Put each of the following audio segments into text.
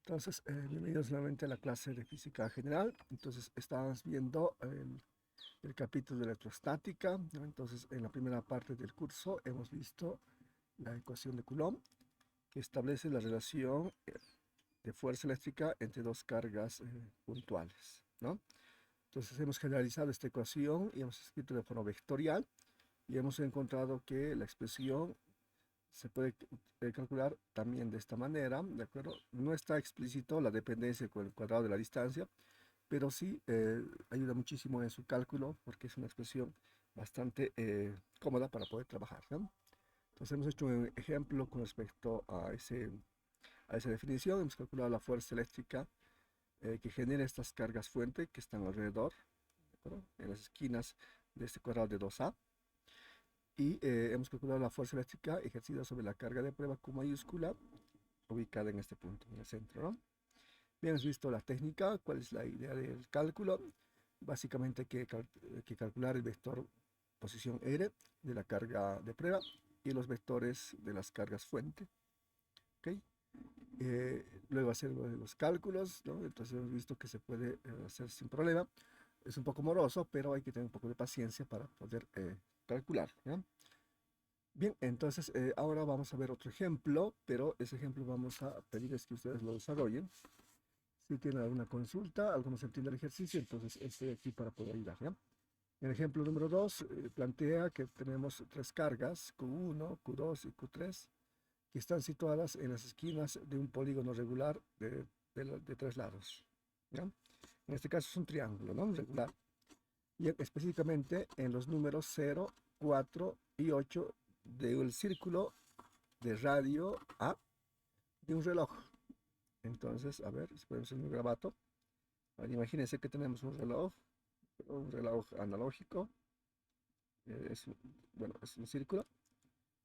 Entonces, bienvenidos nuevamente a la clase de física general. Entonces, estábamos viendo el capítulo de electrostática, ¿no? Entonces, en la primera parte del curso hemos visto la ecuación de Coulomb, que establece la relación de fuerza eléctrica entre dos cargas puntuales, ¿no? Entonces, hemos generalizado esta ecuación y hemos escrito de forma vectorial y hemos encontrado que la expresión se puede calcular también de esta manera, ¿de acuerdo? No está explícito la dependencia con el cuadrado de la distancia, pero sí ayuda muchísimo en su cálculo porque es una expresión bastante cómoda para poder trabajar, ¿no? Entonces hemos hecho un ejemplo con respecto a esa definición. Hemos calculado la fuerza eléctrica que genera estas cargas fuente que están alrededor, ¿de acuerdo? En las esquinas de este cuadrado de 2A. Y hemos calculado la fuerza eléctrica ejercida sobre la carga de prueba Q mayúscula ubicada en este punto, en el centro, ¿no? Bien, has visto la técnica, cuál es la idea del cálculo. Básicamente hay que calcular el vector posición R de la carga de prueba y los vectores de las cargas fuente. ¿Ok? Luego hacer los cálculos, ¿no? Entonces hemos visto que se puede hacer sin problema. Es un poco moroso, pero hay que tener un poco de paciencia para poder calcular, ¿no? Bien, entonces ahora vamos a ver otro ejemplo, pero ese ejemplo vamos a pedirles que ustedes lo desarrollen. Si tienen alguna consulta, algo no se entiende el ejercicio, entonces estoy aquí para poder ayudar, ¿ya? El ejemplo número 2 plantea que tenemos tres cargas, Q1, Q2 y Q3, que están situadas en las esquinas de un polígono regular de tres lados, ¿ya? En este caso es un triángulo, ¿no? Regular. Y específicamente en los números 0, 4 y 8 del círculo de radio A de un reloj. Entonces, a ver, si podemos hacer un grabato. Ahora, imagínense que tenemos un reloj analógico, bueno, es un círculo.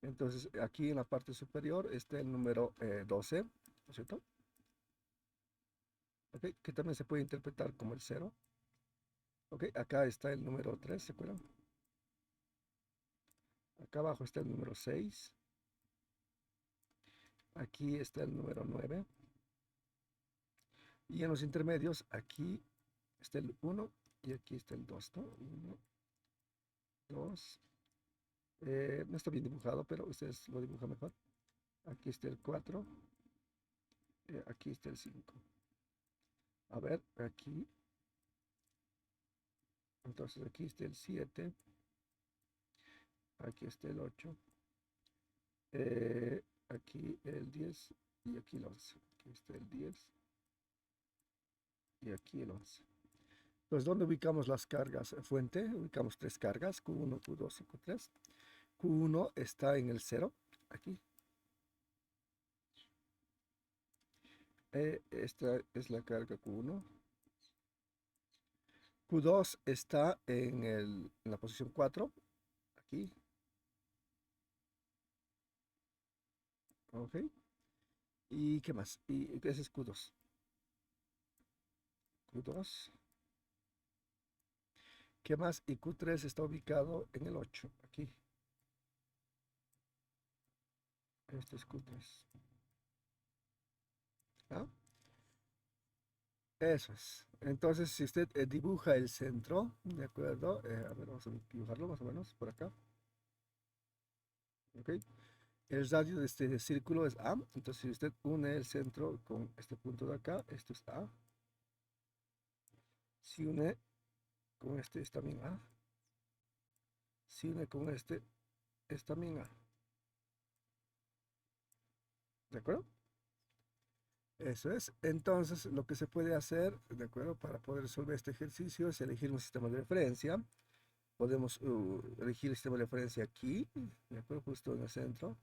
Entonces, aquí en la parte superior está el número 12, ¿no es cierto? ¿Ok? Que también se puede interpretar como el cero. ¿Ok? Acá está el número 3, ¿se acuerdan? Acá abajo está el número 6. Aquí está el número 9. Y en los intermedios, aquí está el 1 y aquí está el 2, ¿no? 1, 2. No está bien dibujado, pero ustedes lo dibujan mejor. Aquí está el 4. Aquí está el 5. A ver, aquí. Entonces aquí está el 7. Aquí está el 8. Aquí el 10 y aquí el 11. Aquí está el 10 y aquí el 11. Entonces, ¿dónde ubicamos las cargas fuente? Ubicamos tres cargas, Q1, Q2 y Q3. Q1 está en el 0, aquí. Esta es la carga Q1. Q2 está en la posición 4, aquí. Ok. ¿Y qué más? Y ese es Q2. Q2. ¿Qué más? Y Q3 está ubicado en el 8, aquí. Este es Q3. ¿Ah? Eso es. Entonces, si usted dibuja el centro, ¿de acuerdo? A ver, vamos a dibujarlo más o menos por acá. ¿Ok? El radio de este círculo es A. Entonces, si usted une el centro con este punto de acá, esto es A. Si une con este, es también A. Si une con este, es también A. ¿De acuerdo? Eso es. Entonces, lo que se puede hacer, ¿de acuerdo? Para poder resolver este ejercicio es elegir un sistema de referencia. Podemos elegir el sistema de referencia aquí, ¿de acuerdo? Justo en el centro.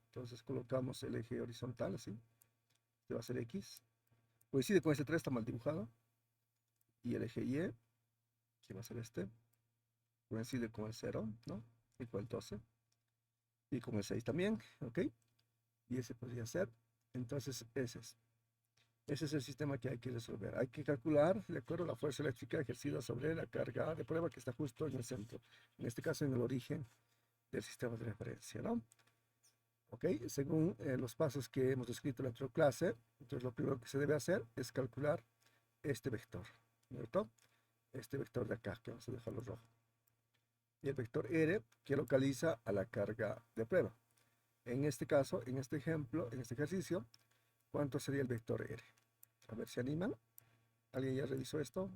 Entonces colocamos el eje horizontal, así. Este va a ser X. Coincide con este 3, está mal dibujado. Y el eje Y, que va a ser este, coincide con el 0, ¿no? Y con el 12. Y con el 6 también, ¿ok? Y ese podría ser. Entonces, ese es el sistema que hay que resolver. Hay que calcular, de acuerdo, la fuerza eléctrica ejercida sobre la carga de prueba que está justo en el centro. En este caso, en el origen del sistema de referencia, ¿no? Ok, según los pasos que hemos descrito en la otra clase, Entonces lo primero que se debe hacer es calcular este vector, ¿cierto? Este vector de acá, que vamos a dejarlo rojo. Y el vector R que localiza a la carga de prueba. En este caso, en este ejemplo, en este ejercicio, ¿cuánto sería el vector R? A ver si animan. ¿Alguien ya revisó esto?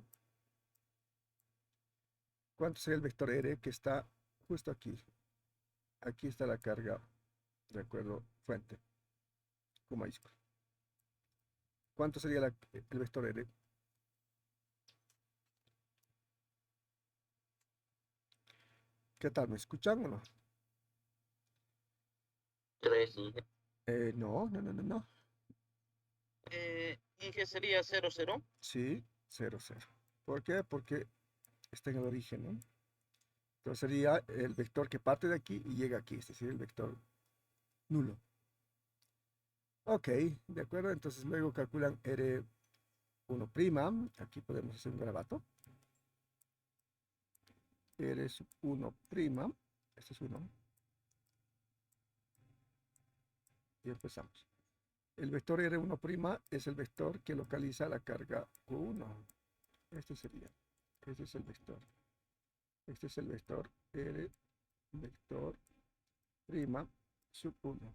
¿Cuánto sería el vector R que está justo aquí? Aquí está la carga, de acuerdo, fuente, con mayúscula. ¿Cuánto sería el vector R? ¿Qué tal? ¿Me escuchan o no? 3, Inge. No, no, no, no, no. Inge sería 0, 0. Sí, 0, 0. ¿Por qué? Porque está en el origen, ¿no? Entonces sería el vector que parte de aquí y llega aquí, es decir, el vector nulo. Ok, de acuerdo, entonces luego calculan R1', aquí podemos hacer un garabato. R1', este es 1. Y empezamos. El vector R1' es el vector que localiza la carga Q1. Este sería, este es el vector. Este es el vector R, vector prima sub 1.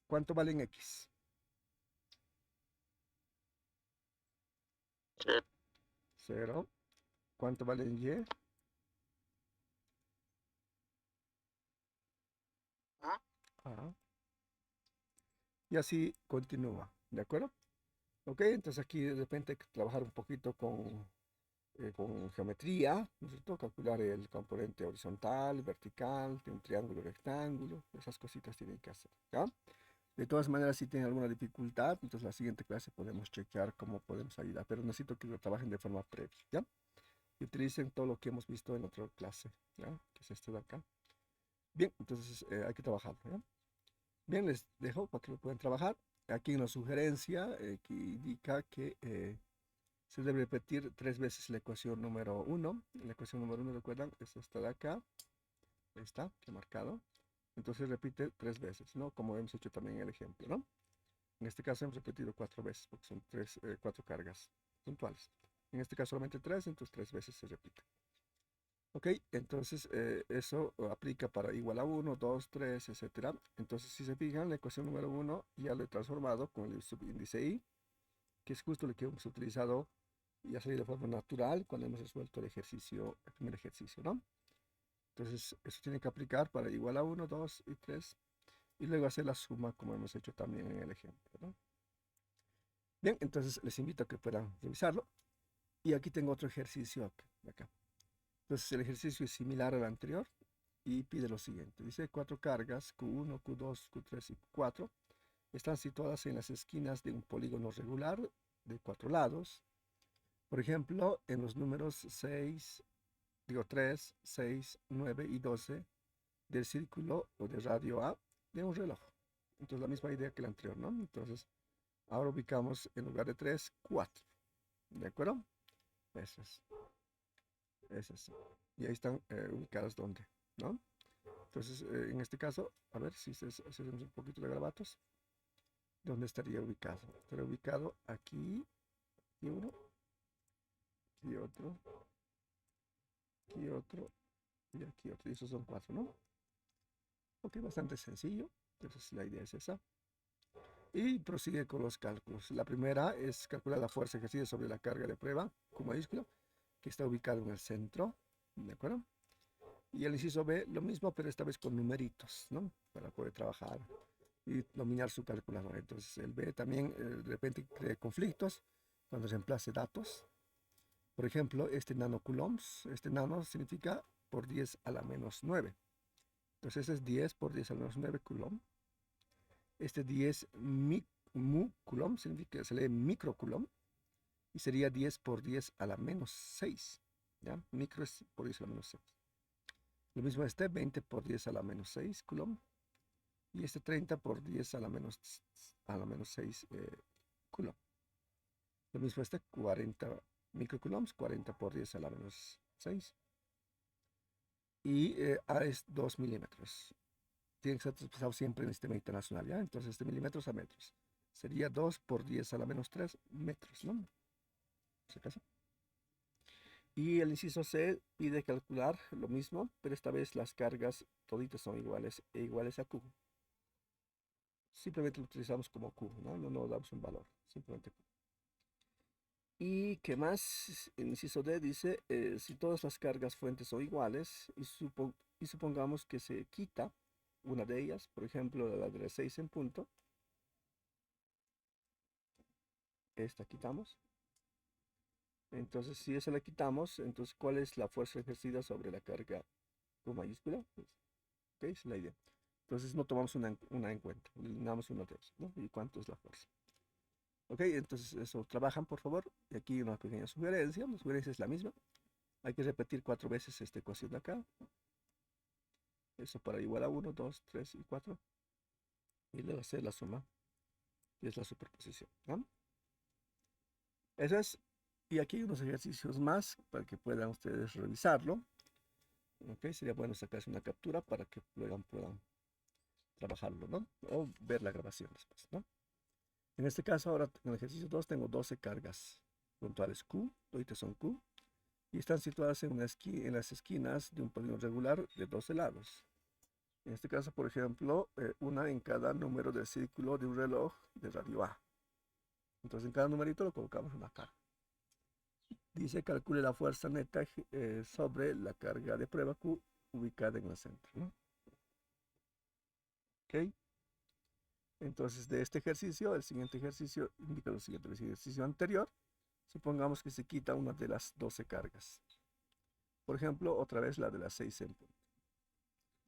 ¿Cuánto vale en X? 0. ¿Cuánto vale en Y? ¿Ah? A. Y así continúa, ¿de acuerdo? Ok, entonces aquí de repente hay que trabajar un poquito con geometría, ¿no es cierto? Calcular el componente horizontal, vertical, de un triángulo, rectángulo, esas cositas tienen que hacer, ¿ya? De todas maneras, si tienen alguna dificultad, entonces la siguiente clase podemos chequear cómo podemos ayudar, pero necesito que lo trabajen de forma previa, ¿ya? Y utilicen todo lo que hemos visto en otra clase, ¿ya? Que es este de acá. Bien, entonces hay que trabajarlo, ¿ya? Bien, les dejo para que lo puedan trabajar. Aquí en la sugerencia que indica que se debe repetir 3 veces la ecuación número 1. La ecuación número 1, recuerdan, es esta de acá, esta que he marcado. Entonces repite 3 veces, ¿no? Como hemos hecho también en el ejemplo, ¿no? En este caso hemos repetido 4 veces, porque son 4 cargas puntuales. En este caso solamente 3, entonces 3 veces se repite. Ok, entonces eso aplica para igual a 1, 2, 3, etcétera. Entonces, si se fijan, la ecuación número 1 ya lo he transformado con el subíndice i, que es justo lo que hemos utilizado y ha salido de forma natural cuando hemos resuelto el primer ejercicio, ¿no? Entonces, eso tiene que aplicar para igual a 1, 2 y 3, y luego hacer la suma como hemos hecho también en el ejemplo, ¿no? Bien, entonces les invito a que puedan revisarlo. Y aquí tengo otro ejercicio acá. Entonces, el ejercicio es similar al anterior y pide lo siguiente. Dice 4 cargas, Q1, Q2, Q3 y Q4, están situadas en las esquinas de un polígono regular de 4 lados. Por ejemplo, en los números 3, 6, 9 y 12 del círculo o de radio A de un reloj. Entonces, la misma idea que la anterior, ¿no? Entonces, ahora ubicamos en lugar de 3, 4. ¿De acuerdo? Eso es. Eso es. Y ahí están ubicadas donde, ¿no? Entonces, en este caso, a ver si hacemos un poquito de garabatos. ¿Dónde estaría ubicado? Estaría ubicado aquí, y uno, y otro, y otro, y aquí otro. Y esos son 4, ¿no? Ok, bastante sencillo. Entonces, la idea es esa. Y prosigue con los cálculos. La primera es calcular la fuerza ejercida sobre la carga de prueba, Q mayúscula, que está ubicado en el centro, ¿de acuerdo? Y el inciso B, lo mismo, pero esta vez con numeritos, ¿no? Para poder trabajar y dominar su calculadora. Entonces, el B también de repente crea conflictos cuando reemplace datos. Por ejemplo, este nanocoulombs, este nano significa por 10 a la menos 9. Entonces, ese es 10 por 10 a la menos 9 coulomb. Este 10 mu coulomb significa que se lee microcoulomb y sería 10 por 10 a la menos 6. ¿Ya? Micro es por 10 a la menos 6. Lo mismo este 20 por 10 a la menos 6 coulomb. Y este 30 por 10 a la menos 6 coulomb. Lo mismo este 40 microcoulombs, 40 por 10 a la menos 6. Y A es 2 milímetros. Tiene que ser expresado siempre en sistema internacional, ¿ya? Entonces, de milímetros a metros. Sería 2 por 10 a la menos 3 metros, ¿no? Por si acaso. Y el inciso C pide calcular lo mismo, pero esta vez las cargas toditas son iguales e iguales a Q. Simplemente lo utilizamos como Q, ¿no? No damos un valor, simplemente Q. ¿Y qué más? El inciso D dice, si todas las cargas fuentes son iguales y, supongamos que se quita una de ellas, por ejemplo, la de las 6 en punto, esta quitamos. Entonces, si esa la quitamos, entonces, ¿cuál es la fuerza ejercida sobre la carga Q mayúscula? Pues, ok, esa es la idea. Entonces, no tomamos una en cuenta, eliminamos una de ellas, ¿no? ¿Y cuánto es la fuerza? Ok, entonces eso trabajan, por favor. Y aquí una pequeña sugerencia. La sugerencia es la misma. Hay que repetir 4 veces esta ecuación de acá. Eso para igual a 1, 2, 3 y 4. Y luego hacer la suma, que es la superposición, ¿no? Eso es. Y aquí hay unos ejercicios más para que puedan ustedes revisarlo. Ok, sería bueno sacarse una captura para que luego puedan trabajarlo, ¿no? O ver la grabación después, ¿no? En este caso, ahora en el ejercicio 2 tengo 12 cargas puntuales Q, ahorita son Q, y están situadas en las esquinas de un polígono regular de 12 lados. En este caso, por ejemplo, una en cada número del círculo de un reloj de radio A. Entonces, en cada numerito lo colocamos una carga. Dice, calcule la fuerza neta sobre la carga de prueba Q ubicada en el centro, ¿no? Ok. Entonces, de este ejercicio, el siguiente ejercicio indica lo siguiente. El ejercicio anterior, supongamos que se quita una de las 12 cargas. Por ejemplo, otra vez la de las 6 en punto.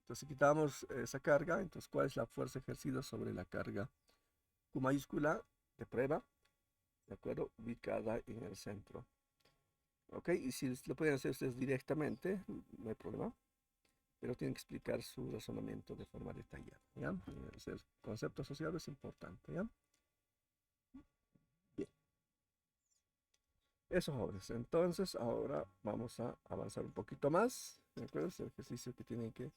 Entonces, si quitamos esa carga, entonces, ¿cuál es la fuerza ejercida sobre la carga Q mayúscula de prueba? ¿De acuerdo? Ubicada en el centro. Ok, y si lo pueden hacer ustedes directamente, no hay problema, pero tienen que explicar su razonamiento de forma detallada, ¿ya? El concepto asociado es importante, ¿ya? Bien, eso, jóvenes. Entonces, ahora vamos a avanzar un poquito más, ¿de acuerdo? Es el ejercicio que tienen que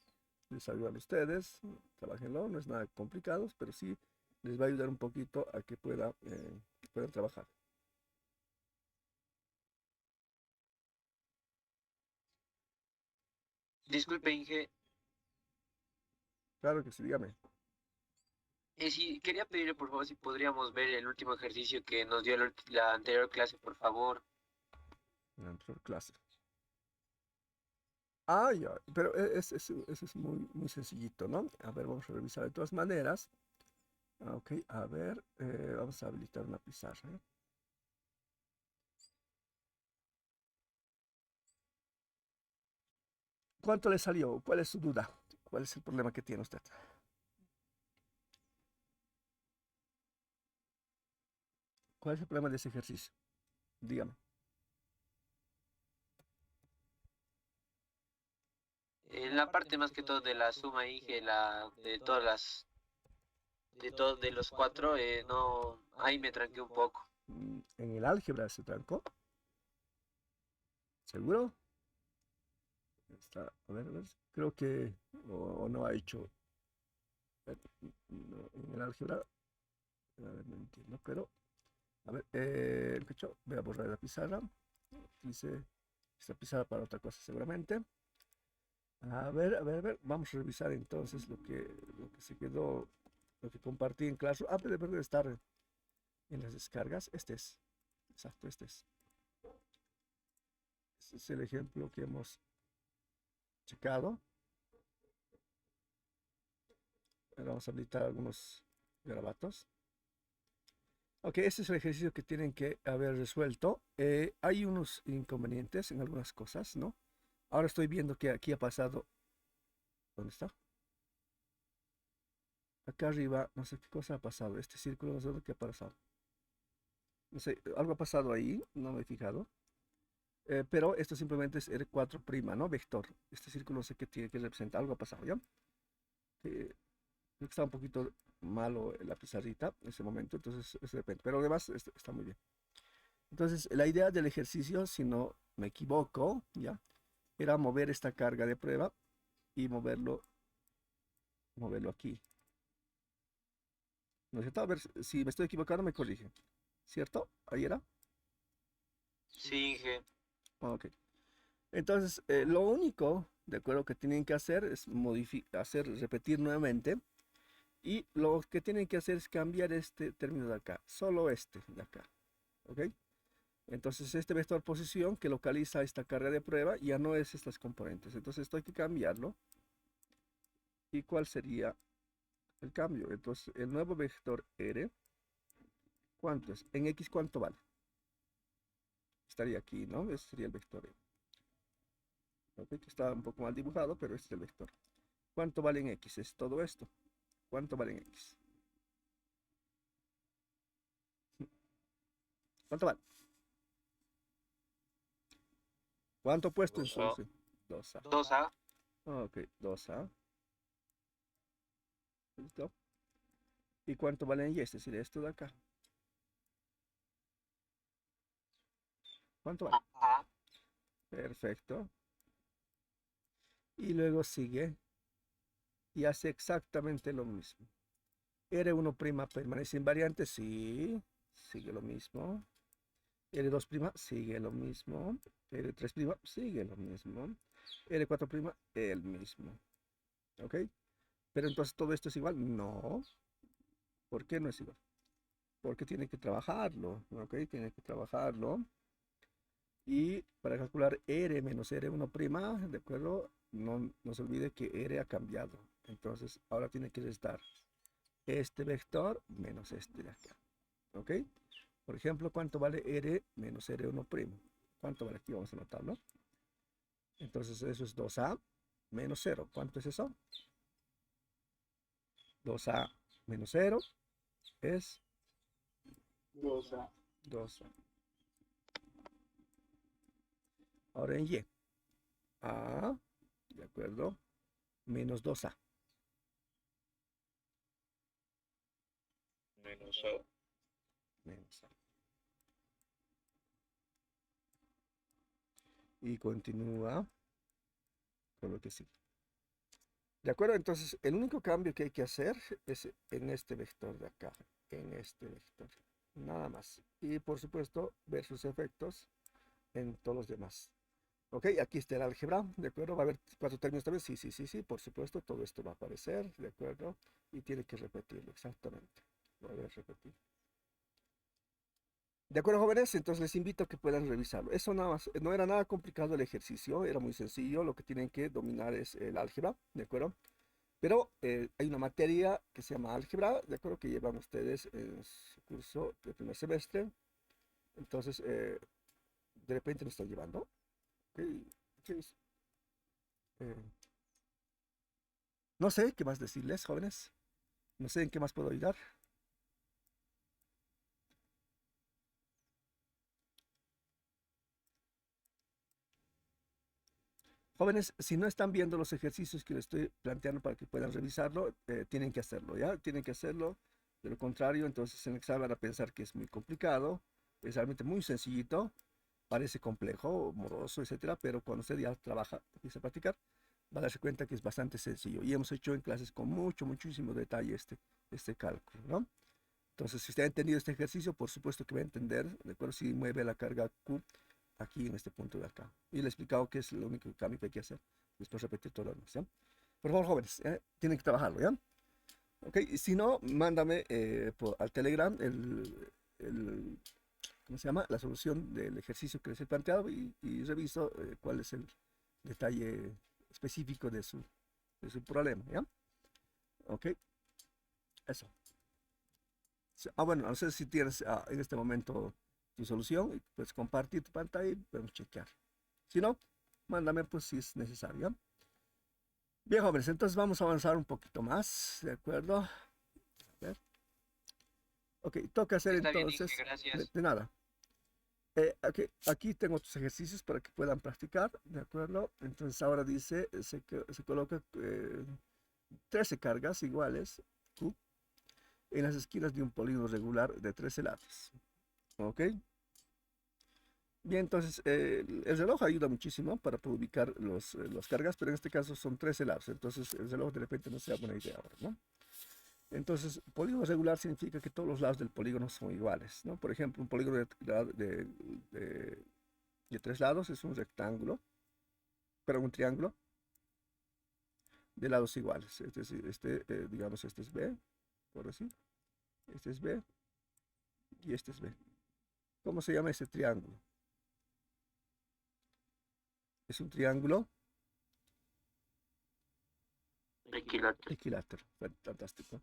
desarrollar ustedes, trabajenlo, no es nada complicado, pero sí les va a ayudar un poquito a que puedan trabajar. Disculpe, Inge. Claro que sí, dígame. Sí, quería pedirle por favor si podríamos ver el último ejercicio que nos dio la anterior clase, por favor. En la anterior clase. Ah, ya, pero eso es muy sencillito, ¿no? A ver, vamos a revisar de todas maneras. Ok, a ver, vamos a habilitar una pizarra, ¿eh? ¿Cuánto le salió? ¿Cuál es su duda? ¿Cuál es el problema que tiene usted? ¿Cuál es el problema de ese ejercicio? Dígame. En la parte más que todo de la suma, Inge, de todas de los cuatro, no, ahí me tranqué un poco. En el álgebra se trancó, ¿seguro? Está, a ver, creo que o no ha hecho no, en el álgebra, a ver, no entiendo, pero a ver, cacho, voy a borrar la pizarra. Dice esta pizarra para otra cosa seguramente. A ver, vamos a revisar entonces lo que se quedó, lo que compartí en clase. Ah, pero debe estar en las descargas. Este es, exacto, este es. Este es el ejemplo que hemos checado. Ahora vamos a habilitar algunos garabatos. Ok, este es el ejercicio que tienen que haber resuelto. Hay unos inconvenientes en algunas cosas, ¿no? Ahora estoy viendo que aquí ha pasado. ¿Dónde está? Acá arriba, no sé qué cosa ha pasado. Este círculo, no sé qué ha pasado. No sé, algo ha pasado ahí, no me he fijado. Pero esto simplemente es R4', ¿no? Vector. Este círculo no sé qué tiene que representar. Algo ha pasado, ¿ya? Creo que está un poquito malo la pizarrita en ese momento, entonces es de repente. Pero además está muy bien. Entonces, la idea del ejercicio, si no me equivoco, ¿ya? Era mover esta carga de prueba y moverlo aquí. ¿No es cierto? A ver si me estoy equivocando, me corrige. ¿Cierto? ¿Ahí era? Sí, Inge. Ok. Entonces, lo único, de acuerdo, que tienen que hacer es repetir nuevamente. Y lo que tienen que hacer es cambiar este término de acá. Solo este de acá. ¿Ok? Entonces, este vector posición que localiza esta carga de prueba ya no es estas componentes. Entonces, esto hay que cambiarlo. ¿Y cuál sería el cambio? Entonces, el nuevo vector R, ¿cuánto es? En X, ¿cuánto vale? Estaría aquí, ¿no? Ese sería el vector R. ¿Ok? Que está un poco mal dibujado, pero este es el vector. ¿Cuánto vale en X? Es todo esto. ¿Cuánto vale en X? ¿Cuánto vale? ¿Cuánto puesto en 2A. solución? 2A. 2A. Ok, 2A. ¿Listo? ¿Y cuánto vale en Y? Es decir, esto de acá. ¿Cuánto vale? A. Perfecto. Y luego sigue y hace exactamente lo mismo. R1' permanece invariante, sí, sigue lo mismo. R2' sigue lo mismo. R3' sigue lo mismo. R4' el mismo. ¿Ok? Pero entonces todo esto es igual. No. ¿Por qué no es igual? Porque tiene que trabajarlo. ¿Ok? Tiene que trabajarlo. Y para calcular R menos R1', ¿de acuerdo? No se olvide que R ha cambiado. Entonces ahora tiene que restar este vector menos este de acá. ¿Ok? Por ejemplo, ¿cuánto vale R menos R1'? ¿Cuánto vale aquí? Vamos a anotarlo. Entonces eso es 2A menos 0. ¿Cuánto es eso? 2A menos 0 es 2A. 2A. Ahora en Y. A, ¿de acuerdo? Menos 2A. Menos A. Menos A. Y continúa con lo que sigue. ¿De acuerdo? Entonces, el único cambio que hay que hacer es en este vector de acá, en este vector, nada más. Y por supuesto, ver sus efectos en todos los demás. Ok, aquí está el álgebra, ¿de acuerdo? Va a haber 4 términos también, sí, sí, sí, sí, por supuesto, todo esto va a aparecer, ¿de acuerdo? Y tiene que repetirlo, exactamente. Voy a repetir. De acuerdo, jóvenes, entonces les invito a que puedan revisarlo. Eso nada más, no era nada complicado el ejercicio, era muy sencillo, lo que tienen que dominar es el álgebra, ¿de acuerdo? Pero hay una materia que se llama álgebra, ¿de acuerdo? Que llevan ustedes en su curso de primer semestre. Entonces, de repente lo están llevando. ¿Ok? Ok, eh, no sé qué más decirles, jóvenes. No sé en qué más puedo ayudar. Jóvenes, si no están viendo los ejercicios que les estoy planteando para que puedan revisarlo, tienen que hacerlo, ¿ya? Tienen que hacerlo. De lo contrario, entonces en el examen van a pensar que es muy complicado. Es realmente muy sencillito. Parece complejo, moroso, etcétera, pero cuando usted ya trabaja, empieza a practicar, va a darse cuenta que es bastante sencillo. Y hemos hecho en clases con muchísimo detalle este cálculo, ¿no? Entonces, si usted ha entendido este ejercicio, por supuesto que va a entender, ¿de acuerdo? Si mueve la carga Q aquí en este punto de acá. Y le he explicado que es el único cambio que hay que hacer. Después repetir todo lo demás, ¿ya? Por favor, jóvenes, tienen que trabajarlo, ¿ya? Ok, si no, mándame al Telegram ¿cómo se llama? La solución del ejercicio que les he planteado y reviso cuál es el detalle específico de su problema, ¿ya? Ok, eso. Bueno, no sé si tienes en este momento tu solución, y puedes compartir tu pantalla y podemos chequear. Si no, mándame pues si es necesario, ¿ya? Bien, jóvenes, entonces vamos a avanzar un poquito más, ¿de acuerdo? A ver. Ok, toca hacer Está bien, Inge, entonces, gracias. de nada. Aquí tengo tus ejercicios para que puedan practicar, ¿de acuerdo? Entonces ahora dice, se coloca 13 cargas iguales Q en las esquinas de un polígono regular de 13 lados. ¿Ok? Bien, entonces el reloj ayuda muchísimo para poder ubicar los cargas, pero en este caso son 13 lados, entonces el reloj de repente no sea buena idea ahora, ¿no? Entonces, polígono regular significa que todos los lados del polígono son iguales, ¿no? Por ejemplo, un polígono de, de 3 lados es un rectángulo, pero un triángulo de lados iguales. Es decir, digamos, este es B, por así, este es B y este es B. ¿Cómo se llama ese triángulo? Es un triángulo Equilátero. equilátero. Fantástico.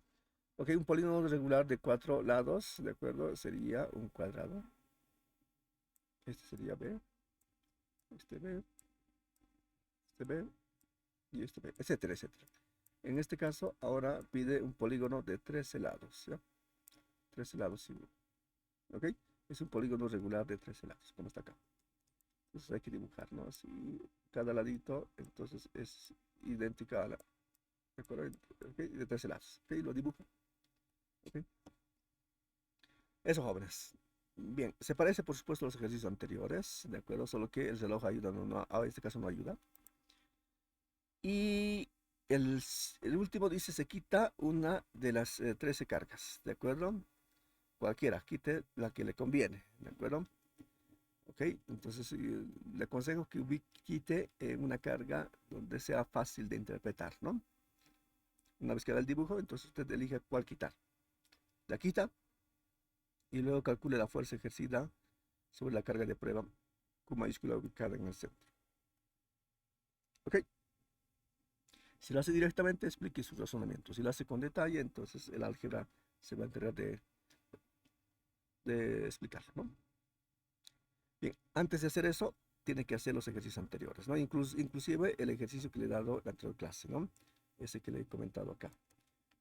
Ok, un polígono regular de 4 lados, ¿de acuerdo? Sería un cuadrado. Este sería B, este B, este B y este B, etcétera, etcétera. En este caso, ahora pide un polígono de 13 lados, ¿ya? 13 lados, sí. ¿Ok? Es un polígono regular de 13 lados, como está acá. Entonces hay que dibujar, ¿no? Así, cada ladito, entonces es idéntica a la, ¿de acuerdo? ¿Ok? De 13 lados. ¿Ok? Lo dibujo. ¿Ok? Eso, jóvenes. Bien, se parece por supuesto a los ejercicios anteriores, ¿de acuerdo? Solo que el reloj ayuda, en este caso no ayuda. Y el último dice se quita una de las 13 cargas, ¿de acuerdo? Cualquiera, quite la que le conviene, ¿de acuerdo? Ok, entonces le aconsejo que quite una carga donde sea fácil de interpretar, ¿no? Una vez que haga el dibujo, entonces usted elige cuál quitar. La quita y luego calcule la fuerza ejercida sobre la carga de prueba Q mayúscula ubicada en el centro. Ok, si lo hace directamente, explique su razonamiento. Si lo hace con detalle, entonces el álgebra se va a encargar de explicarlo, ¿no? Bien, antes de hacer eso, tiene que hacer los ejercicios anteriores, ¿no? Inclusive el ejercicio que le he dado en la anterior clase, ¿no? Ese que le he comentado acá.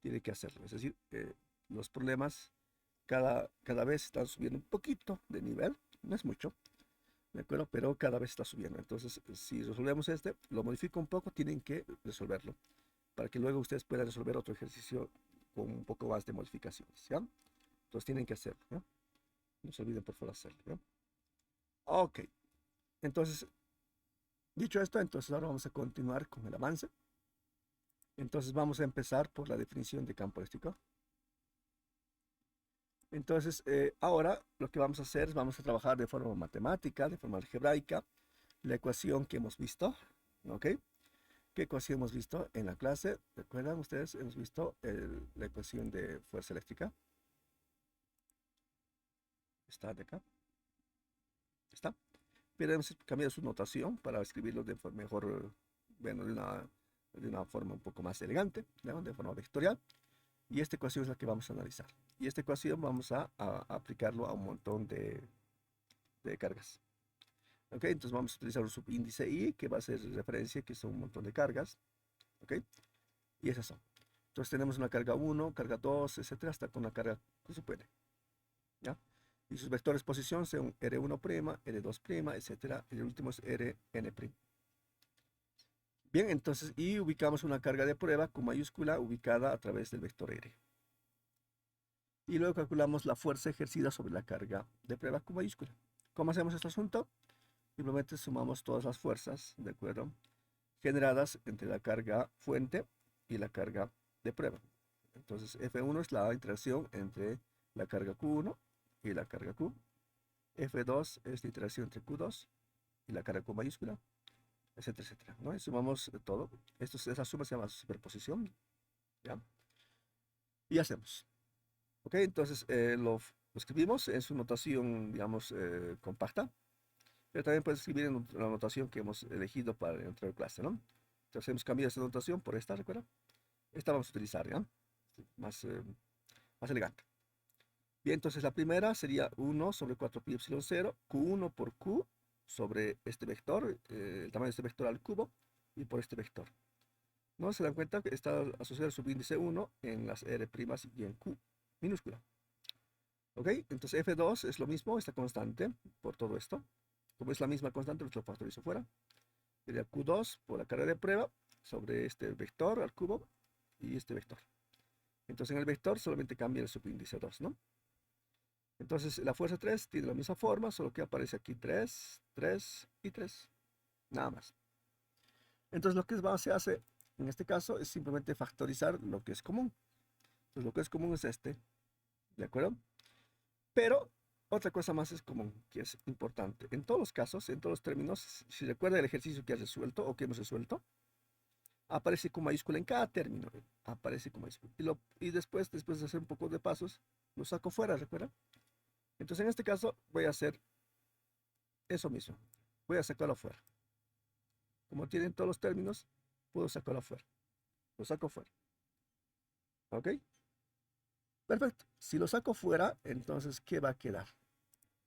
Tiene que hacerlo. Es decir, los problemas cada vez están subiendo un poquito de nivel. No es mucho, ¿de acuerdo? Pero cada vez está subiendo. Entonces, si resolvemos este, lo modifico un poco, tienen que resolverlo. Para que luego ustedes puedan resolver otro ejercicio con un poco más de modificaciones, ¿ya? Entonces tienen que hacerlo, ¿ya? No se olviden por favor hacerlo, ¿ya? Ok, entonces, dicho esto, entonces ahora vamos a continuar con el avance. Entonces vamos a empezar por la definición de campo eléctrico. Entonces, ahora lo que vamos a hacer es vamos a trabajar de forma matemática, de forma algebraica, la ecuación que hemos visto, ¿ok? ¿Qué ecuación hemos visto en la clase? ¿Recuerdan ustedes? Hemos visto la ecuación de fuerza eléctrica. Está de acá. Está. Pero hemos cambiado su notación para escribirlo de forma mejor, bueno, de una forma un poco más elegante, ¿no? De forma vectorial. Y esta ecuación es la que vamos a analizar. Y esta ecuación vamos a aplicarlo a un montón de cargas. ¿Ok? Entonces vamos a utilizar un subíndice I, que va a ser referencia, que son un montón de cargas. ¿Ok? Y esas son. Entonces tenemos una carga 1, carga 2, etcétera, hasta con una carga que se puede. ¿Ya? Y sus vectores de posición son R1', R2', etcétera. Y el último es Rn'. Bien, entonces, y ubicamos una carga de prueba con mayúscula ubicada a través del vector R. Y luego calculamos la fuerza ejercida sobre la carga de prueba con mayúscula. ¿Cómo hacemos este asunto? Simplemente sumamos todas las fuerzas, ¿de acuerdo? Generadas entre la carga fuente y la carga de prueba. Entonces, F1 es la interacción entre la carga Q1 y la carga Q. F2 es la interacción entre Q2 y la carga Q mayúscula, etcétera, etcétera, ¿no? Y sumamos todo. Esa suma se llama superposición, ¿ya? Y hacemos. Ok, entonces lo escribimos en su notación, digamos, compacta, pero también puedes escribir en la notación que hemos elegido para entrar a clase, ¿no? Entonces hemos cambiado esta notación por esta, ¿recuerda? Esta vamos a utilizar, ¿ya? Más elegante. Bien, entonces la primera sería 1 sobre 4 pi epsilon 0, Q1 por Q sobre este vector, el tamaño de este vector al cubo, y por este vector. ¿No? Se dan cuenta que está asociado al subíndice 1 en las R' y en Q minúscula. ¿Ok? Entonces F2 es lo mismo, esta constante por todo esto. Como es la misma constante, lo factorizo fuera. Sería Q2 por la carga de prueba sobre este vector al cubo y este vector. Entonces en el vector solamente cambia el subíndice 2, ¿no? Entonces la fuerza 3 tiene la misma forma, solo que aparece aquí 3, 3 y 3. Nada más. Entonces lo que se hace en este caso es simplemente factorizar lo que es común. Entonces lo que es común es este, ¿de acuerdo? Pero otra cosa más es común, que es importante. En todos los casos, en todos los términos, si recuerda el ejercicio que has resuelto o que hemos resuelto, aparece con mayúscula en cada término. Aparece con mayúscula. Y después de hacer un poco de pasos, lo saco fuera, ¿recuerda? Entonces en este caso voy a hacer eso mismo. Voy a sacarlo fuera. Como tienen todos los términos, puedo sacarlo fuera. Lo saco fuera. ¿Ok? Perfecto. Si lo saco fuera, entonces, ¿qué va a quedar?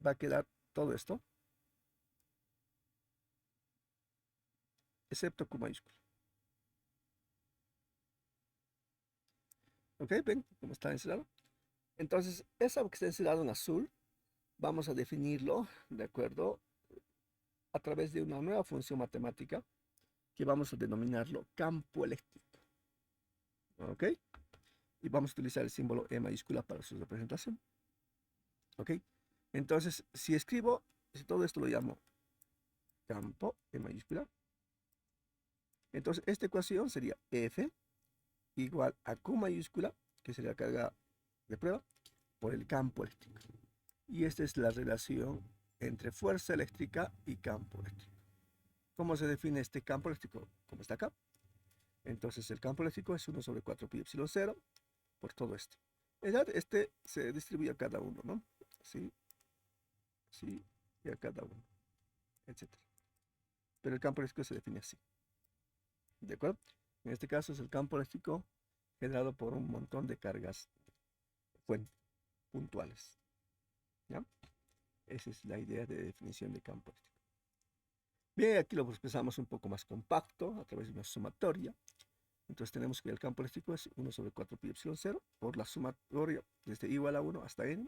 Va a quedar todo esto, excepto Q mayúscula. ¿Ok? ¿Ven cómo está encerrado? Entonces, eso que está encerrado en azul, vamos a definirlo, ¿de acuerdo? A través de una nueva función matemática que vamos a denominarlo campo eléctrico. ¿Ok? Y vamos a utilizar el símbolo E mayúscula para su representación. ¿Ok? Entonces, si todo esto lo llamo campo E mayúscula, entonces esta ecuación sería F igual a Q mayúscula, que sería la carga de prueba, por el campo eléctrico. Y esta es la relación entre fuerza eléctrica y campo eléctrico. ¿Cómo se define este campo eléctrico? Como está acá. Entonces el campo eléctrico es 1 sobre 4 pi epsilon 0 por todo esto. Este se distribuye a cada uno, ¿no? Sí, sí, y a cada uno, etcétera. Pero el campo eléctrico se define así. ¿De acuerdo? En este caso es el campo eléctrico generado por un montón de cargas fuentes puntuales. ¿Ya? Esa es la idea de definición de campo eléctrico. Bien, aquí lo expresamos un poco más compacto a través de una sumatoria. Entonces tenemos que el campo eléctrico es 1 sobre 4 pi epsilon 0 por la sumatoria desde igual a 1 hasta n,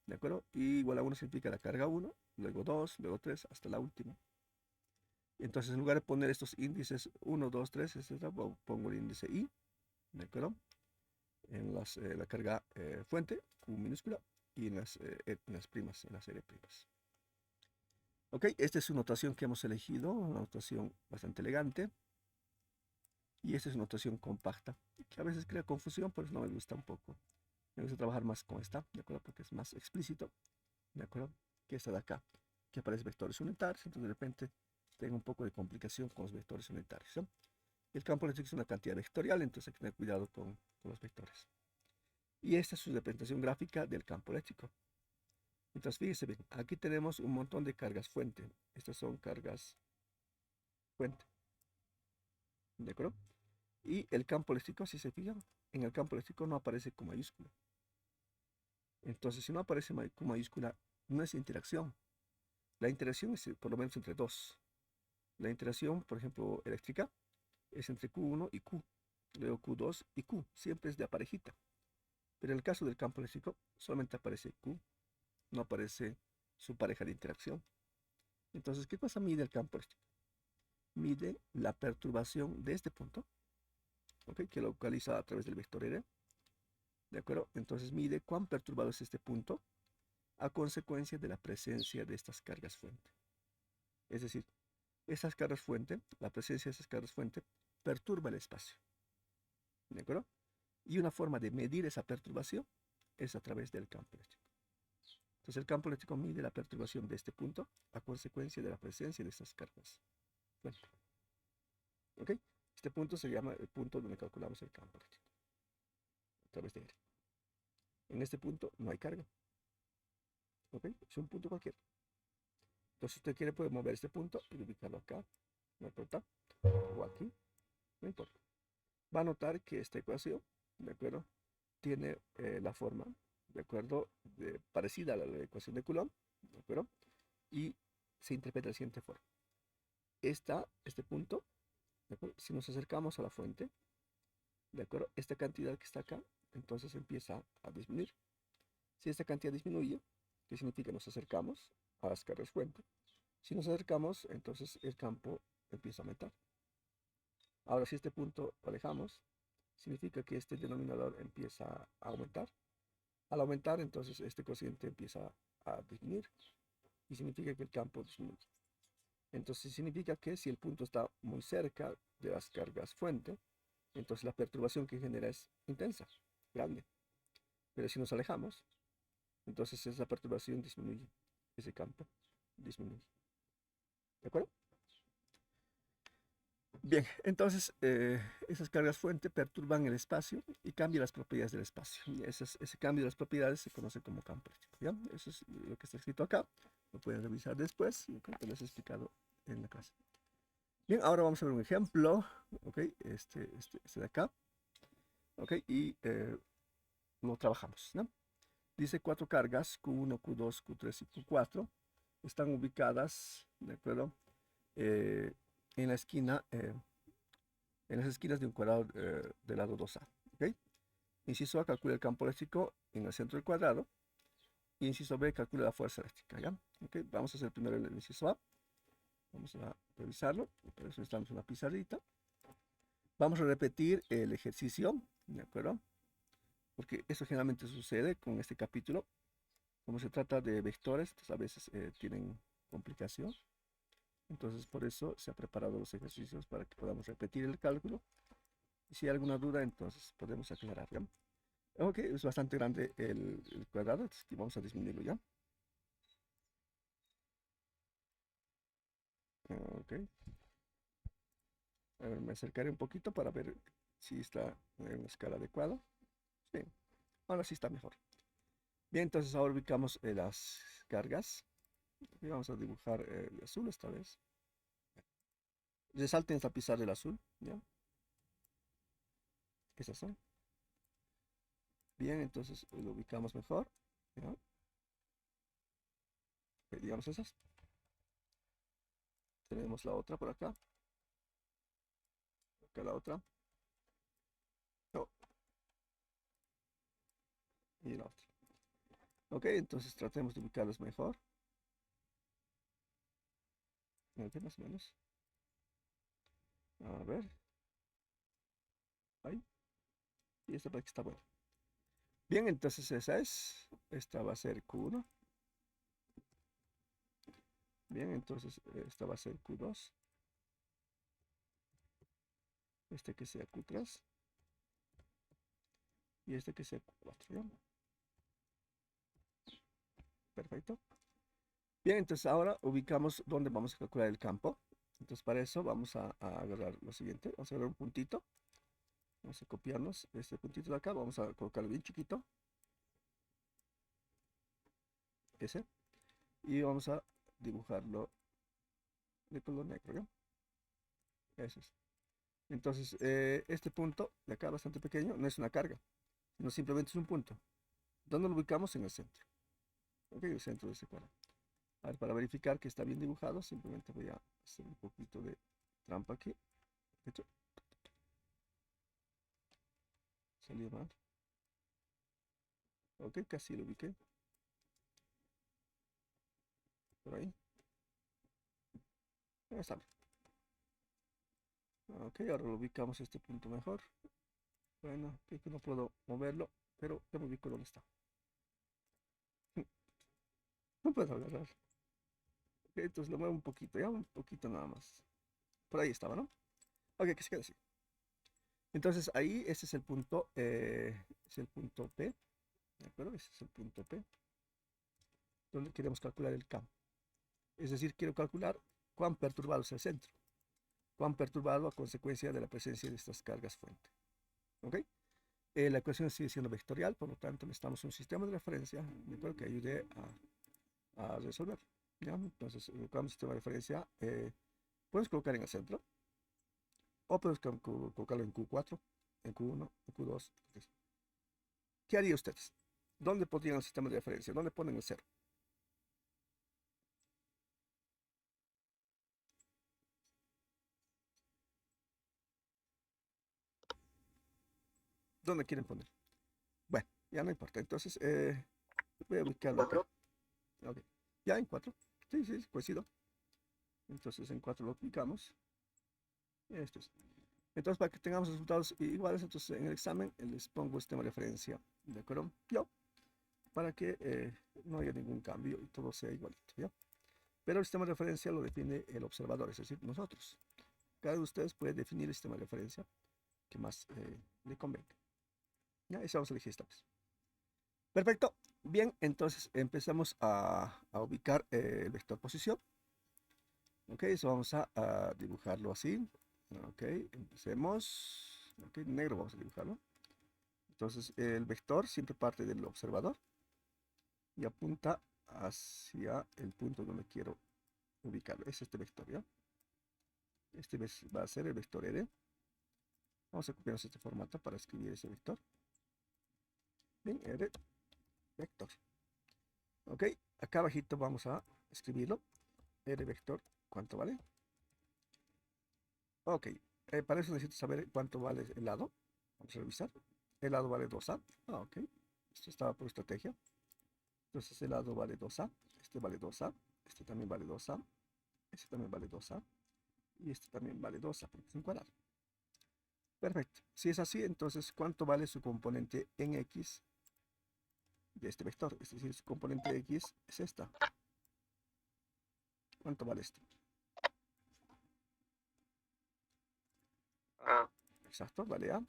¿de acuerdo? Y igual a 1 significa la carga 1, luego 2, luego 3, hasta la última. Entonces en lugar de poner estos índices 1, 2, 3, etc., pongo el índice i, ¿de acuerdo? En la carga fuente, Q minúscula, y en las primas, en las R primas. Ok, esta es su notación que hemos elegido, una notación bastante elegante. Y esta es una notación compacta, que a veces crea confusión, pero no me gusta un poco. Me gusta trabajar más con esta, ¿de acuerdo? Porque es más explícito, ¿de acuerdo? Que esta de acá, que aparece vectores unitarios, entonces de repente tengo un poco de complicación con los vectores unitarios, ¿no? El campo eléctrico es una cantidad vectorial, entonces hay que tener cuidado con los vectores. Y esta es su representación gráfica del campo eléctrico. Entonces, fíjense bien, aquí tenemos un montón de cargas fuente. Estas son cargas fuente, ¿de acuerdo? Y el campo eléctrico, si se fijan, en el campo eléctrico no aparece con mayúscula. Entonces, si no aparece con mayúscula, no es interacción. La interacción es por lo menos entre dos. La interacción, por ejemplo, eléctrica, es entre Q1 y Q, luego Q2 y Q, siempre es de parejita. Pero en el caso del campo eléctrico, solamente aparece Q, no aparece su pareja de interacción. Entonces, ¿qué cosa mide el campo eléctrico? Mide la perturbación de este punto, ¿ok? Que lo localiza a través del vector R, ¿de acuerdo? Entonces mide cuán perturbado es este punto a consecuencia de la presencia de estas cargas fuente. Es decir, esas cargas fuente, la presencia de esas cargas fuente, perturba el espacio, ¿de acuerdo? Y una forma de medir esa perturbación es a través del campo eléctrico. Entonces el campo eléctrico mide la perturbación de este punto a consecuencia de la presencia de estas cargas fuente. ¿Ok? Este punto se llama el punto donde calculamos el campo eléctrico a través de R. En este punto no hay carga. ¿Ok? Es un punto cualquiera. Entonces, si usted quiere, puede mover este punto y ubicarlo acá, no importa, o aquí, no importa. Va a notar que esta ecuación, ¿de acuerdo? Tiene la forma, ¿de acuerdo? Parecida a la ecuación de Coulomb, ¿de acuerdo? Y se interpreta de la siguiente forma. Este punto, ¿de acuerdo? Si nos acercamos a la fuente, ¿de acuerdo? Esta cantidad que está acá, entonces empieza a disminuir. Si esta cantidad disminuye, ¿qué significa? Nos acercamos a las cargas fuente. Si nos acercamos, entonces el campo empieza a aumentar. Ahora, si este punto lo alejamos, significa que este denominador empieza a aumentar. Al aumentar, entonces este cociente empieza a disminuir y significa que el campo disminuye. Entonces significa que si el punto está muy cerca de las cargas fuente, entonces la perturbación que genera es intensa, grande. Pero si nos alejamos, entonces esa perturbación disminuye, ese campo disminuye. ¿De acuerdo? Bien, entonces esas cargas fuente perturban el espacio y cambian las propiedades del espacio. Y ese cambio de las propiedades se conoce como campo eléctrico. ¿Ya? Eso es lo que está escrito acá. Lo pueden revisar después, lo que les he explicado en la clase. Bien, ahora vamos a ver un ejemplo. ¿Ok? Este de acá. ¿Ok? Y lo trabajamos, ¿no? Dice cuatro cargas, Q1, Q2, Q3 y Q4. Están ubicadas, ¿de acuerdo? En la esquina, en las esquinas de un cuadrado del lado 2A. ¿Ok? Inciso A, calcula el campo eléctrico en el centro del cuadrado. Y inciso B, calcula la fuerza eléctrica. ¿Ya? ¿Ok? Vamos a hacer primero el inciso A. Vamos a revisarlo. Por eso necesitamos una pizarrita. Vamos a repetir el ejercicio. ¿De acuerdo? Porque eso generalmente sucede con este capítulo. Como se trata de vectores, entonces a veces tienen complicación. Entonces por eso se han preparado los ejercicios para que podamos repetir el cálculo. Y si hay alguna duda, entonces podemos aclarar. ¿Ya? Ok, es bastante grande el cuadrado, entonces aquí vamos a disminuirlo ya. Ok. A ver, me acercaré un poquito para ver si está en una escala adecuada. Sí, ahora sí está mejor. Bien, entonces ahora ubicamos las cargas. Y vamos a dibujar el azul esta vez. Resalten esta pizarra del azul, ¿ya? Esas son. Bien, entonces lo ubicamos mejor, ¿ya? Ok, digamos esas. Tenemos la otra por acá. Acá la otra. Oh, y la otra. Ok, entonces tratemos de ubicarlos mejor. Ok, más o menos. A ver. Ahí. Y esta parte está buena. Bien, entonces esa es. Esta va a ser Q1. Bien, entonces esta va a ser Q2. Este que sea Q3. Y este que sea Q4. ¿Ya? Perfecto. Bien, entonces ahora ubicamos dónde vamos a calcular el campo. Entonces para eso vamos a agarrar lo siguiente. Vamos a agarrar un puntito. Vamos a copiarnos este puntito de acá. Vamos a colocarlo bien chiquito. Ese. Y vamos a dibujarlo de color negro. ¿Ya? Eso es. Entonces, este punto de acá, bastante pequeño, no es una carga, sino simplemente es un punto. ¿Dónde lo ubicamos? En el centro. Ok, el centro de ese cuadro. A ver, para verificar que está bien dibujado, simplemente voy a hacer un poquito de trampa aquí. Esto salió mal. Ok, casi lo ubiqué. Por ahí. Ahí está. Ok, ahora lo ubicamos este punto mejor. Bueno, creo que no puedo moverlo, pero ya me ubico dónde está. No puedo agarrar. Ok, entonces lo muevo un poquito, ya un poquito nada más. Por ahí estaba, ¿no? Ok, que se quede así. Entonces ahí, ese es el punto P, ¿de acuerdo? Ese es el punto P, donde queremos calcular el campo. Es decir, quiero calcular cuán perturbado es el centro, cuán perturbado a consecuencia de la presencia de estas cargas fuente. ¿Ok? La ecuación sigue siendo vectorial, por lo tanto necesitamos un sistema de referencia, ¿de acuerdo? Que ayude a resolver. ¿Ya? Entonces, colocamos sistema de referencia, puedes colocar en el centro, o puedes colocarlo en Q4, en Q1, en Q2, Q3. ¿Qué haría ustedes? ¿Dónde pondrían el sistema de referencia? ¿Dónde ponen el cero? ¿Dónde quieren poner? Bueno, ya no importa. Entonces, voy a ubicarlo acá. Ok. Ya en 4. Sí, sí, coincido. Entonces, en 4 lo ubicamos. Esto es. Entonces, para que tengamos resultados iguales, entonces en el examen les pongo sistema de referencia. ¿De acuerdo? Yo, para que no haya ningún cambio y todo sea igualito. ¿Ya? Pero el sistema de referencia lo define el observador, es decir, nosotros. Cada uno de ustedes puede definir el sistema de referencia que más le convenga. ¿Ya? Eso vamos a elegir esta vez. Perfecto. Bien, entonces empezamos a ubicar el vector posición. Ok, eso vamos a dibujarlo así. Ok, empecemos. Ok, negro vamos a dibujarlo. Entonces el vector siempre parte del observador y apunta hacia el punto donde quiero ubicarlo. Es este vector, ¿ya? Este va a ser el vector R. Vamos a copiar este formato para escribir ese vector. Bien, R, vector. Ok, acá abajito vamos a escribirlo. R vector, ¿cuánto vale? Ok, para eso necesito saber cuánto vale el lado. Vamos a revisar. El lado vale 2A. Ok, esto estaba por estrategia. Entonces el lado vale 2A. Este vale 2A. Este también vale 2A. Este también vale 2A. Y este también vale 2A porque es un cuadrado. Perfecto. Si es así, entonces, ¿cuánto vale su componente en X de este vector? Es decir, su componente de X es esta. ¿Cuánto vale esto? A. Exacto, vale A.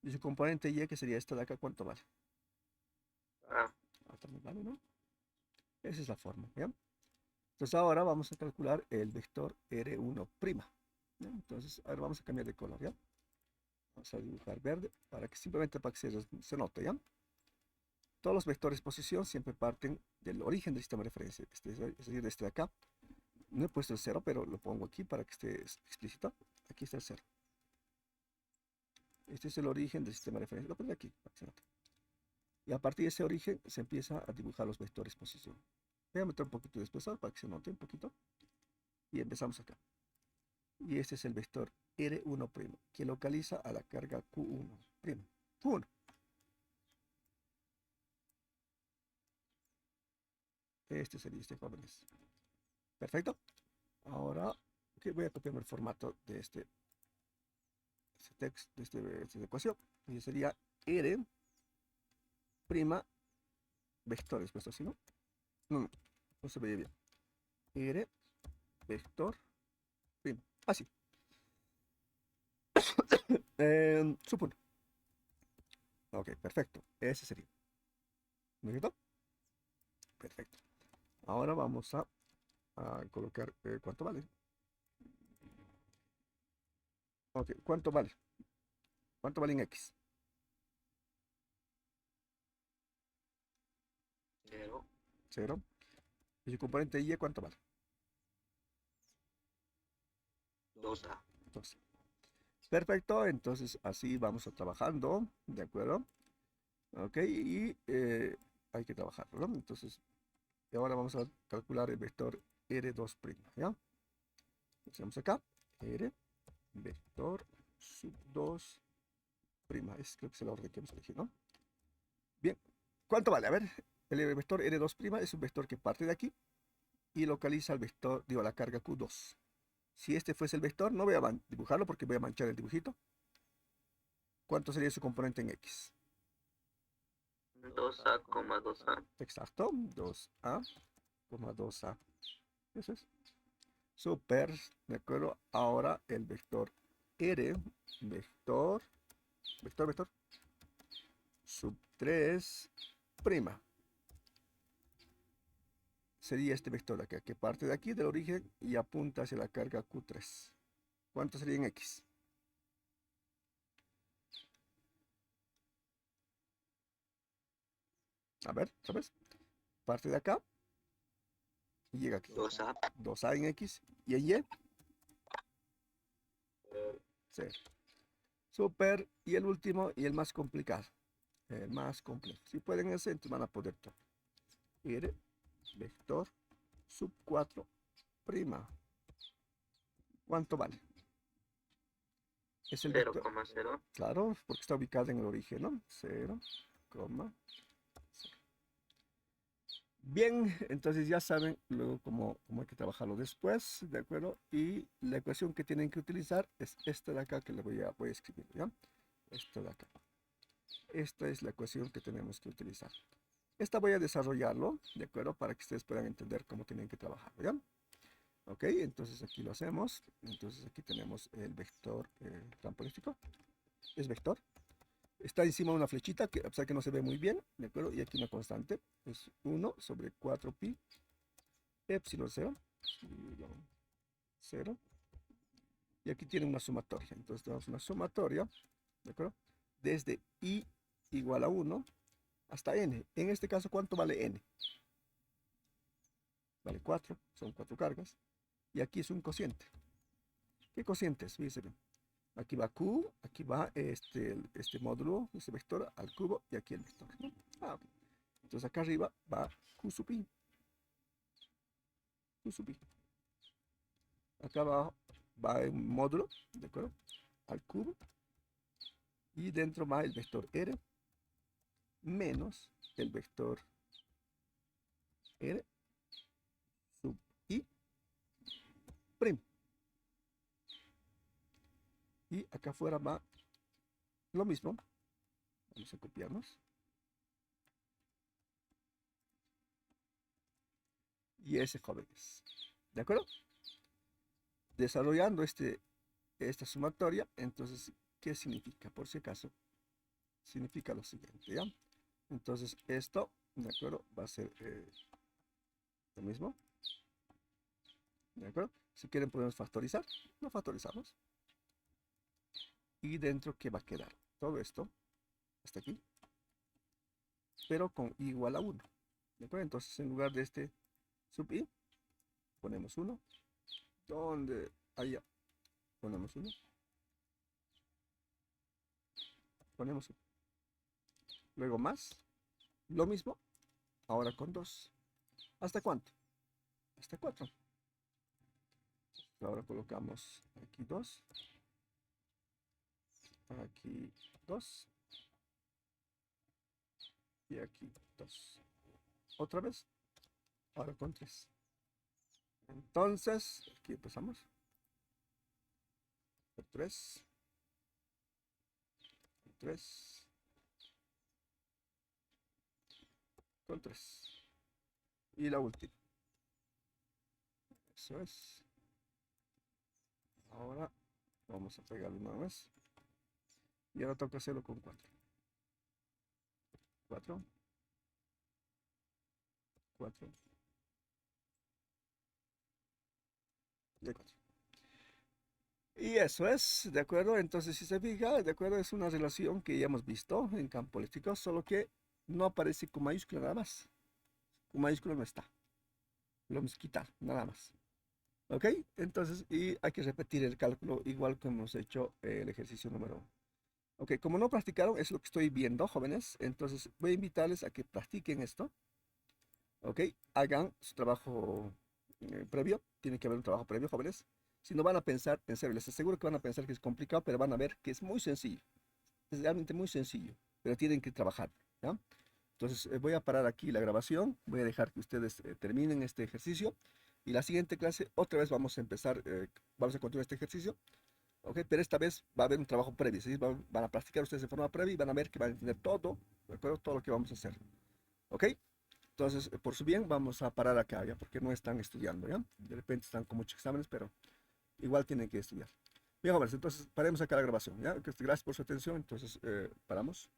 Y su componente Y, que sería esta de acá, ¿cuánto vale? A. También vale, ¿no? Esa es la forma, ¿ya? Entonces ahora vamos a calcular el vector R1'. ¿Ya? Entonces, ahora vamos a cambiar de color, ¿ya? Vamos a dibujar verde para que simplemente para que se note, ¿ya? Todos los vectores posición siempre parten del origen del sistema de referencia, es decir, de este de acá. No he puesto el 0, pero lo pongo aquí para que esté explícito. Aquí está el 0. Este es el origen del sistema de referencia. Lo pongo aquí para que se note. Y a partir de ese origen se empieza a dibujar los vectores posición. Voy a meter un poquito de espesor para que se note un poquito. Y empezamos acá. Y este es el vector R1', que localiza a la carga Q1'. Q1. Este sería este, jóvenes. Perfecto. Ahora voy a copiarme el formato de este texto, de esta ecuación. Y sería R' vectores, ¿puesto así, no? No, no se veía bien. R vector prima. Así. Supongo. Ok, perfecto. Ese sería. ¿No es cierto? Perfecto. Ahora vamos a colocar cuánto vale. Ok, ¿cuánto vale? ¿Cuánto vale en X? 0. 0. ¿Y su componente Y cuánto vale? 2A. 12. Perfecto, entonces así vamos a trabajando, ¿de acuerdo? Ok, y hay que trabajarlo, ¿no? Entonces, ahora vamos a calcular el vector R2', ¿ya? Hacemos acá, R, vector sub 2', creo que es el orden que hemos elegido, ¿no? Bien, ¿cuánto vale? A ver, el vector R2' es un vector que parte de aquí y localiza el vector, digo, la carga Q2. Si este fuese el vector, no voy a dibujarlo porque voy a manchar el dibujito. ¿Cuánto sería su componente en X? 2A, 2A. Exacto, 2A, 2A. Eso es. Super, ¿de acuerdo? Ahora el vector R, vector, vector, sub 3', sería este vector de acá, que parte de aquí, del origen, y apunta hacia la carga Q3. ¿Cuánto sería en X? A ver, ¿sabes? Parte de acá y llega aquí. 2A. 2A en X y en Y, 0. Super, y el último y el más complicado. El más complejo. Si pueden ese, entonces van a poder todo. R, vector, sub 4'. ¿Cuánto vale? Es el vector. 0,0. Claro, porque está ubicado en el origen, ¿no? 0, bien, entonces ya saben luego cómo hay que trabajarlo después, ¿de acuerdo? Y la ecuación que tienen que utilizar es esta de acá que le voy a escribir, ¿ya? Esta de acá. Esta es la ecuación que tenemos que utilizar. Esta voy a desarrollarlo, ¿de acuerdo? Para que ustedes puedan entender cómo tienen que trabajar, ¿ya? Ok, entonces aquí lo hacemos. Entonces aquí tenemos el vector campo eléctrico. Es vector. está encima una flechita, que, o sea que no se ve muy bien, ¿de acuerdo? Y aquí una constante, es 1 sobre 4pi epsilon 0, 0. Y aquí tiene una sumatoria. Entonces tenemos una sumatoria, ¿de acuerdo? Desde i igual a 1 hasta n. En este caso, ¿cuánto vale n? Vale 4, son 4 cargas. Y aquí es un cociente. ¿Qué cociente es? Fíjense bien. Aquí va q, aquí va este módulo, este vector al cubo y aquí el vector, ¿no? Okay. Entonces acá arriba va q sub i. Q sub i. Acá abajo va un módulo, ¿de acuerdo? Al cubo. Y dentro va el vector r menos el vector r sub i prim. Y acá afuera va lo mismo. Vamos a copiarnos. Y ese jóvenes. ¿De acuerdo? Desarrollando esta sumatoria, entonces, ¿qué significa? Por si acaso, significa lo siguiente, ¿ya? Entonces, esto, ¿de acuerdo? Va a ser lo mismo. ¿De acuerdo? Si quieren podemos factorizar. Lo factorizamos. Y dentro, ¿qué va a quedar? Todo esto, hasta aquí, pero con i igual a 1. ¿De acuerdo? Entonces, en lugar de este sub i, ponemos 1. Donde allá ponemos 1. Ponemos 1. Luego más. Lo mismo. Ahora con 2. ¿Hasta cuánto? Hasta 4. Ahora colocamos aquí 2. Aquí 2. Y aquí 2. Otra vez. Ahora con 3. Entonces, aquí empezamos. 3. 3. Con 3. Y la última. Eso es. Ahora vamos a pegarlo una vez. Y ahora toca hacerlo con 4. 4. 4. Y 4. Y eso es, ¿de acuerdo? Entonces, si se fija, ¿de acuerdo? Es una relación que ya hemos visto en campo eléctrico, solo que no aparece con mayúscula nada más. Con mayúscula no está. Lo vamos a quitar, nada más. ¿Ok? Entonces, y hay que repetir el cálculo igual que hemos hecho el ejercicio número 1. Ok, como no practicaron, es lo que estoy viendo, jóvenes. Entonces, voy a invitarles a que practiquen esto. ¿Ok? Hagan su trabajo previo. Tiene que haber un trabajo previo, jóvenes. Si no van a pensar, en serio, les aseguro que van a pensar que es complicado, pero van a ver que es muy sencillo. Es realmente muy sencillo, pero tienen que trabajar, ¿ya? Entonces, voy a parar aquí la grabación. Voy a dejar que ustedes terminen este ejercicio. Y la siguiente clase, otra vez vamos a empezar, vamos a continuar este ejercicio. ¿Ok? Pero esta vez va a haber un trabajo previo. ¿Sí? Van a practicar ustedes de forma previa y van a ver que van a entender todo, ¿de acuerdo? Todo lo que vamos a hacer. ¿Ok? Entonces, por su bien, vamos a parar acá, ¿ya? Porque no están estudiando, ¿ya? De repente están con muchos exámenes, pero igual tienen que estudiar. Bien, jóvenes, entonces paremos acá la grabación, ¿ya? Gracias por su atención, entonces paramos.